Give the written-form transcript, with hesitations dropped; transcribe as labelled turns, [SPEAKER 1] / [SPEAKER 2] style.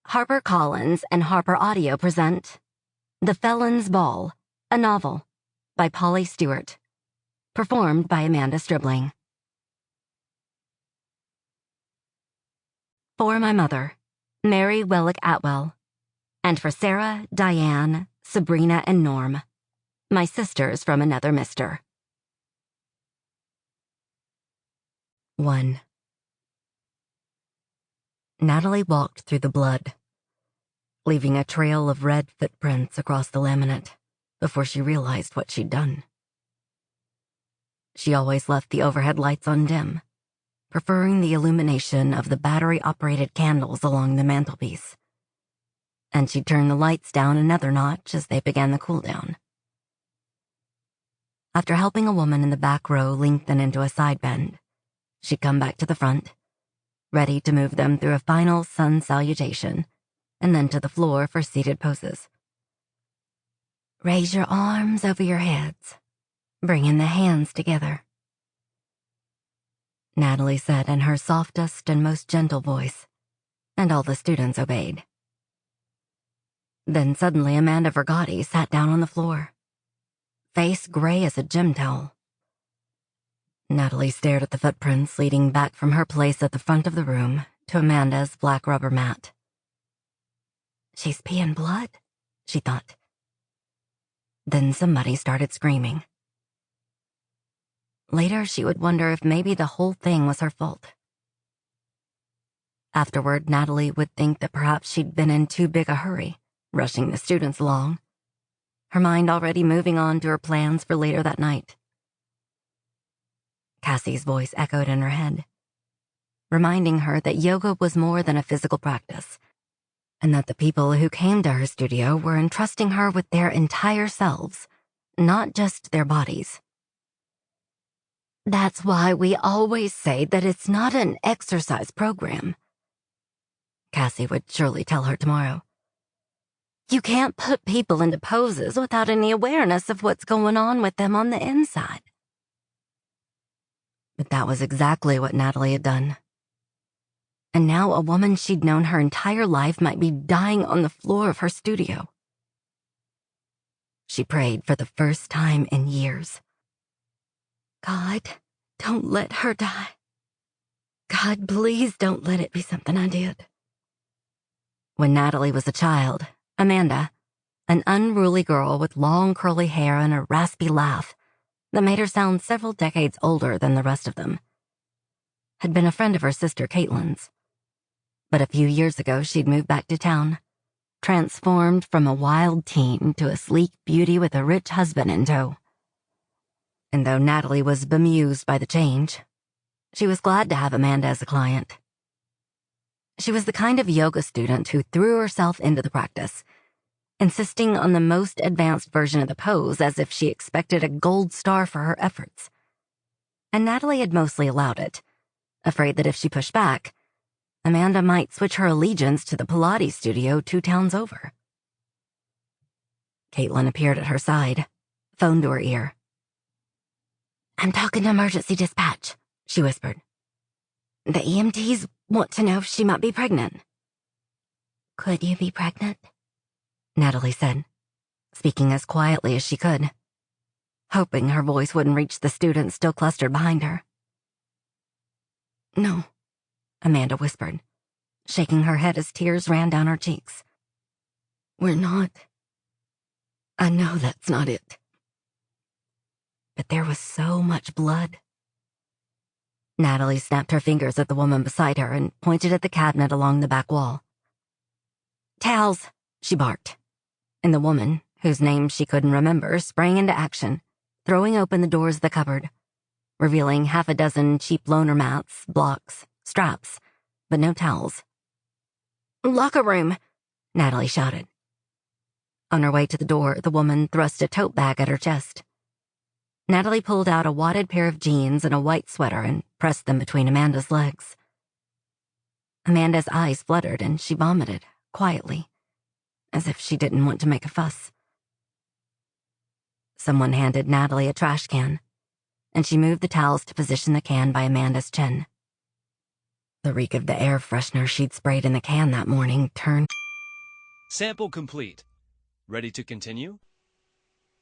[SPEAKER 1] HarperCollins and HarperAudio present The Felons Ball, a novel by Polly Stewart, performed by Amanda Stribling. For my mother, Mary Wellick Atwell, and for Sarah, Diane, Sabrina, and Norm, my sisters from another mister. 1. Natalie walked through the blood, leaving a trail of red footprints across the laminate before she realized what she'd done. She always left the overhead lights on dim, preferring the illumination of the battery-operated candles along the mantelpiece, and she'd turn the lights down another notch as they began the cool-down. After helping a woman in the back row lengthen into a side bend, she'd come back to the front, ready to move them through a final sun salutation, and then to the floor for seated poses. Raise your arms over your heads, bringing the hands together, Natalie said in her softest and most gentle voice, and all the students obeyed. Then suddenly Amanda Vergotti sat down on the floor, face gray as a gym towel. Natalie stared at the footprints leading back from her place at the front of the room to Amanda's black rubber mat. She's peeing blood, she thought. Then somebody started screaming. Later, she would wonder if maybe the whole thing was her fault. Afterward, Natalie would think that perhaps she'd been in too big a hurry, rushing the students along, her mind already moving on to her plans for later that night. Cassie's voice echoed in her head, reminding her that yoga was more than a physical practice, and that the people who came to her studio were entrusting her with their entire selves, not just their bodies. That's why we always say that it's not an exercise program, Cassie would surely tell her tomorrow. You can't put people into poses without any awareness of what's going on with them on the inside. But that was exactly what Natalie had done. And now a woman she'd known her entire life might be dying on the floor of her studio. She prayed for the first time in years. God, don't let her die. God, please don't let it be something I did. When Natalie was a child, Amanda, an unruly girl with long curly hair and a raspy laugh that made her sound several decades older than the rest of them, had been a friend of her sister Caitlin's. But a few years ago, she'd moved back to town, transformed from a wild teen to a sleek beauty with a rich husband in tow. And though Natalie was bemused by the change, she was glad to have Amanda as a client. She was the kind of yoga student who threw herself into the practice, insisting on the most advanced version of the pose as if she expected a gold star for her efforts. And Natalie had mostly allowed it, afraid that if she pushed back, Amanda might switch her allegiance to the Pilates studio 2 towns over. Caitlin appeared at her side, phone to her ear. I'm talking to emergency dispatch, she whispered. The EMTs want to know if she might be pregnant. Could you be pregnant? Natalie said, speaking as quietly as she could, hoping her voice wouldn't reach the students still clustered behind her. No, Amanda whispered, shaking her head as tears ran down her cheeks. We're not. I know that's not it. But there was so much blood. Natalie snapped her fingers at the woman beside her and pointed at the cabinet along the back wall. Towels, she barked, and the woman, whose name she couldn't remember, sprang into action, throwing open the doors of the cupboard, revealing half a dozen cheap loaner mats, blocks, straps, but no towels. Locker room, Natalie shouted. On her way to the door, the woman thrust a tote bag at her chest. Natalie pulled out a wadded pair of jeans and a white sweater and pressed them between Amanda's legs. Amanda's eyes fluttered and she vomited, quietly, as if she didn't want to make a fuss. Someone handed Natalie a trash can, and she moved the towels to position the can by Amanda's chin. The reek of the air freshener she'd sprayed in the can that morning turned
[SPEAKER 2] Sample complete. Ready to continue?